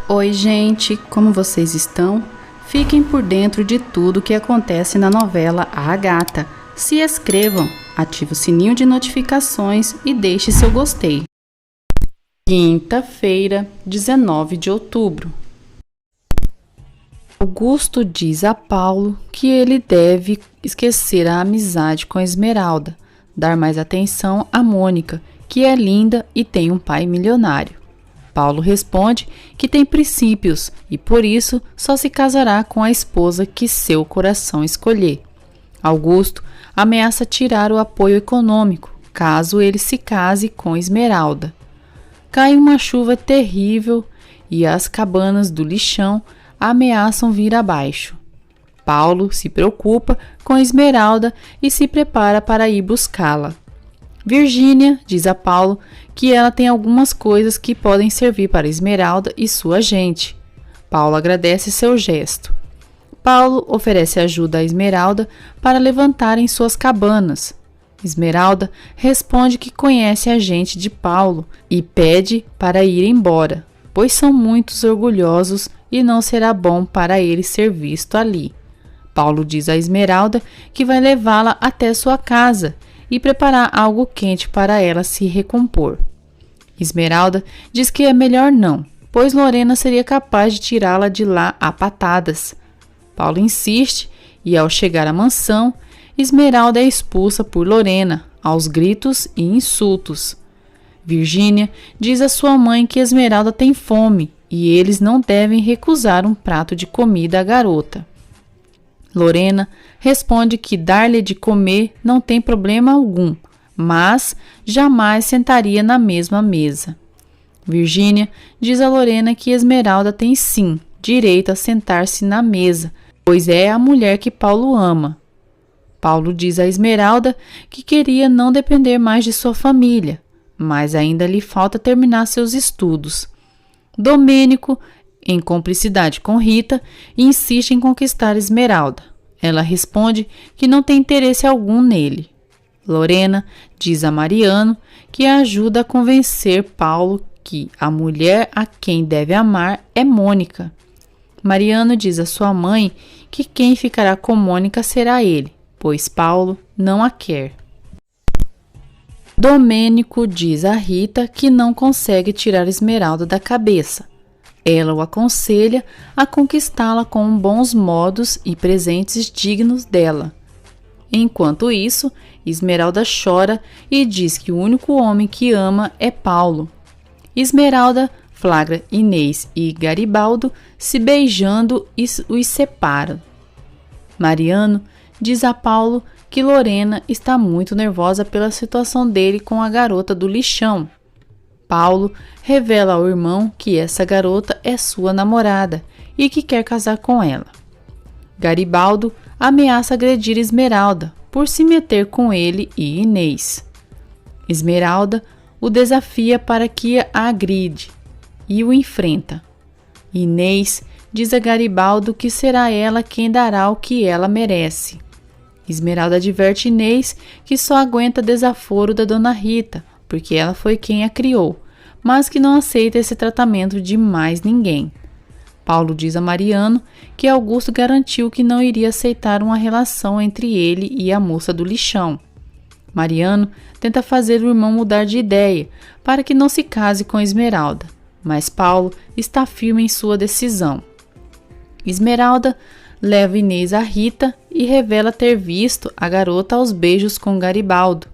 Oi, gente, como vocês estão? Fiquem por dentro de tudo que acontece na novela A Gata. Se inscrevam, ative o sininho de notificações e deixe seu gostei. Quinta-feira, 19 de outubro. Augusto diz a Paulo que ele deve esquecer a amizade com Esmeralda, dar mais atenção a Mônica, que é linda e tem um pai milionário. Paulo responde que tem princípios e por isso só se casará com a esposa que seu coração escolher. Augusto ameaça tirar o apoio econômico caso ele se case com Esmeralda. Cai uma chuva terrível e as cabanas do lixão ameaçam vir abaixo. Paulo se preocupa com Esmeralda e se prepara para ir buscá-la. Virgínia diz a Paulo que ela tem algumas coisas que podem servir para Esmeralda e sua gente. Paulo agradece seu gesto. Paulo oferece ajuda a Esmeralda para levantarem suas cabanas. Esmeralda responde que conhece a gente de Paulo e pede para ir embora, pois são muito orgulhosos e não será bom para ele ser visto ali. Paulo diz a Esmeralda que vai levá-la até sua casa e preparar algo quente para ela se recompor. Esmeralda diz que é melhor não, pois Lorena seria capaz de tirá-la de lá a patadas. Paulo insiste e, ao chegar à mansão, Esmeralda é expulsa por Lorena, aos gritos e insultos. Virgínia diz a sua mãe que Esmeralda tem fome e eles não devem recusar um prato de comida à garota. Lorena responde que dar-lhe de comer não tem problema algum, mas jamais sentaria na mesma mesa. Virgínia diz a Lorena que Esmeralda tem sim direito a sentar-se na mesa, pois é a mulher que Paulo ama. Paulo diz a Esmeralda que queria não depender mais de sua família, mas ainda lhe falta terminar seus estudos. Domênico, em cumplicidade com Rita, insiste em conquistar Esmeralda. Ela responde que não tem interesse algum nele. Lorena diz a Mariano que a ajuda a convencer Paulo que a mulher a quem deve amar é Mônica. Mariano diz a sua mãe que quem ficará com Mônica será ele, pois Paulo não a quer. Domênico diz a Rita que não consegue tirar Esmeralda da cabeça. Ela o aconselha a conquistá-la com bons modos e presentes dignos dela. Enquanto isso, Esmeralda chora e diz que o único homem que ama é Paulo. Esmeralda flagra Inês e Garibaldo se beijando e os separa. Mariano diz a Paulo que Lorena está muito nervosa pela situação dele com a garota do lixão. Paulo revela ao irmão que essa garota é sua namorada e que quer casar com ela. Garibaldo ameaça agredir Esmeralda por se meter com ele e Inês. Esmeralda o desafia para que a agride e o enfrenta. Inês diz a Garibaldo que será ela quem dará o que ela merece. Esmeralda adverte Inês que só aguenta desaforo da Dona Rita, porque ela foi quem a criou, mas que não aceita esse tratamento de mais ninguém. Paulo diz a Mariano que Augusto garantiu que não iria aceitar uma relação entre ele e a moça do lixão. Mariano tenta fazer o irmão mudar de ideia para que não se case com Esmeralda, mas Paulo está firme em sua decisão. Esmeralda leva Inês a Rita e revela ter visto a garota aos beijos com Garibaldo.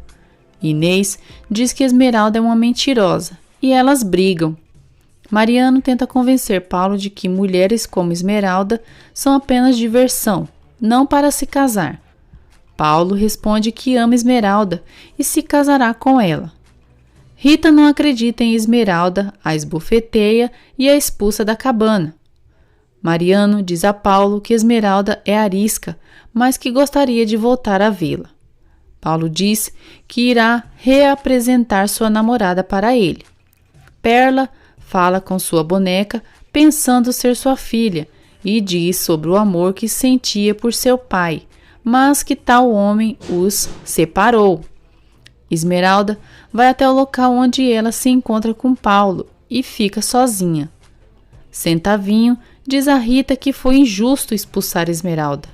Inês diz que Esmeralda é uma mentirosa e elas brigam. Mariano tenta convencer Paulo de que mulheres como Esmeralda são apenas diversão, não para se casar. Paulo responde que ama Esmeralda e se casará com ela. Rita não acredita em Esmeralda, a esbofeteia e a expulsa da cabana. Mariano diz a Paulo que Esmeralda é arisca, mas que gostaria de voltar a vê-la. Paulo diz que irá reapresentar sua namorada para ele. Perla fala com sua boneca, pensando ser sua filha, e diz sobre o amor que sentia por seu pai, mas que tal homem os separou. Esmeralda vai até o local onde ela se encontra com Paulo e fica sozinha. Centavinho diz a Rita que foi injusto expulsar Esmeralda.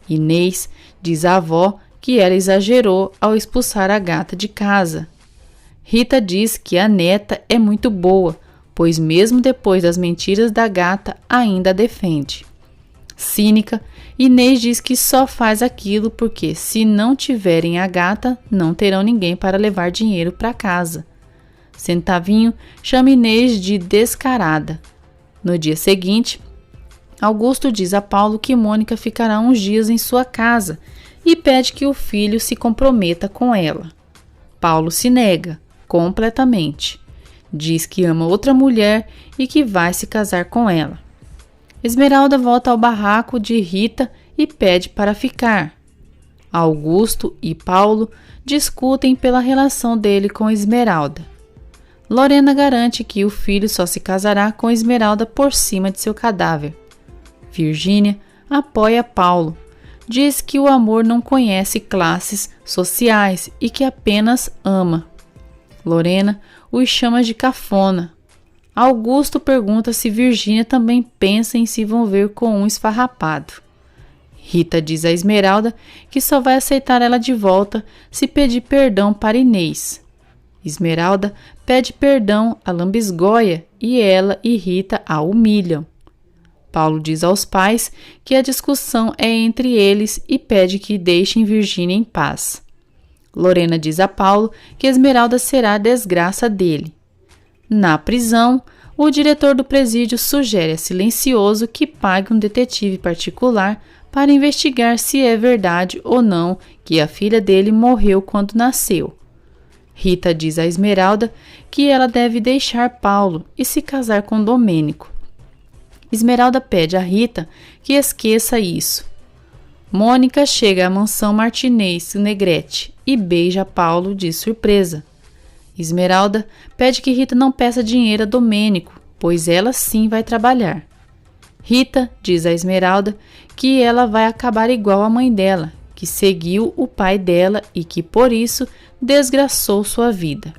Inês diz à avó que ela exagerou ao expulsar a gata de casa. Rita diz que a neta é muito boa, pois mesmo depois das mentiras da gata ainda a defende. Cínica, Inês diz que só faz aquilo porque se não tiverem a gata, não terão ninguém para levar dinheiro para casa. Centavinho chama Inês de descarada. No dia seguinte, Augusto diz a Paulo que Mônica ficará uns dias em sua casa e pede que o filho se comprometa com ela. Paulo se nega completamente. Diz que ama outra mulher e que vai se casar com ela. Esmeralda volta ao barraco de Rita e pede para ficar. Augusto e Paulo discutem pela relação dele com Esmeralda. Lorena garante que o filho só se casará com Esmeralda por cima de seu cadáver. Virgínia apoia Paulo. Diz que o amor não conhece classes sociais e que apenas ama. Lorena os chama de cafona. Augusto pergunta se Virgínia também pensa em se envolver com um esfarrapado. Rita diz a Esmeralda que só vai aceitar ela de volta se pedir perdão para Inês. Esmeralda pede perdão a lambisgoia e ela e Rita a humilham. Paulo diz aos pais que a discussão é entre eles e pede que deixem Virgínia em paz. Lorena diz a Paulo que Esmeralda será a desgraça dele. Na prisão, o diretor do presídio sugere a Silencioso que pague um detetive particular para investigar se é verdade ou não que a filha dele morreu quando nasceu. Rita diz a Esmeralda que ela deve deixar Paulo e se casar com Domênico. Esmeralda pede a Rita que esqueça isso. Mônica chega à mansão Martinez Negrete e beija Paulo de surpresa. Esmeralda pede que Rita não peça dinheiro a Domênico, pois ela sim vai trabalhar. Rita diz a Esmeralda que ela vai acabar igual a mãe dela, que seguiu o pai dela e que por isso desgraçou sua vida.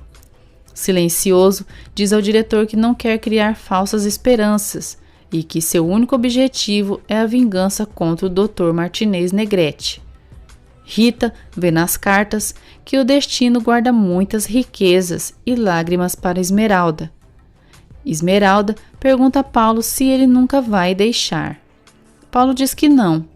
Silencioso diz ao diretor que não quer criar falsas esperanças e que seu único objetivo é a vingança contra o Dr. Martinez Negrete. Rita vê nas cartas que o destino guarda muitas riquezas e lágrimas para Esmeralda. Esmeralda pergunta a Paulo se ele nunca vai deixar. Paulo diz que não,